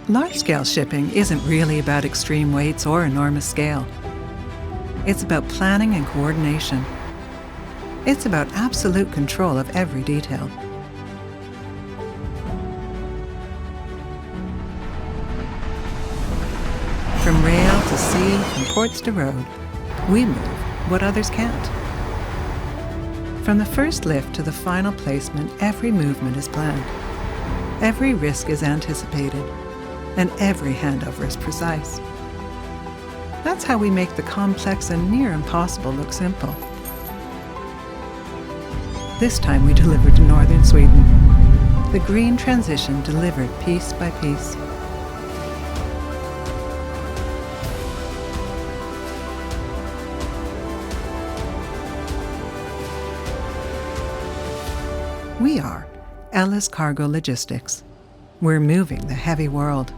Large-scale shipping isn't really about extreme weights or enormous scale. It's about planning and coordination. It's about absolute control of every detail. From rail to sea, from ports to road, we move what others can't. From the first lift to the final placement, every movement is planned. Every risk is anticipated, and every handover is precise. That's how we make the complex and near impossible look simple. This time we delivered to northern Sweden. The green transition delivered piece by piece. We are Ellis Cargo Logistics. We're moving the heavy world.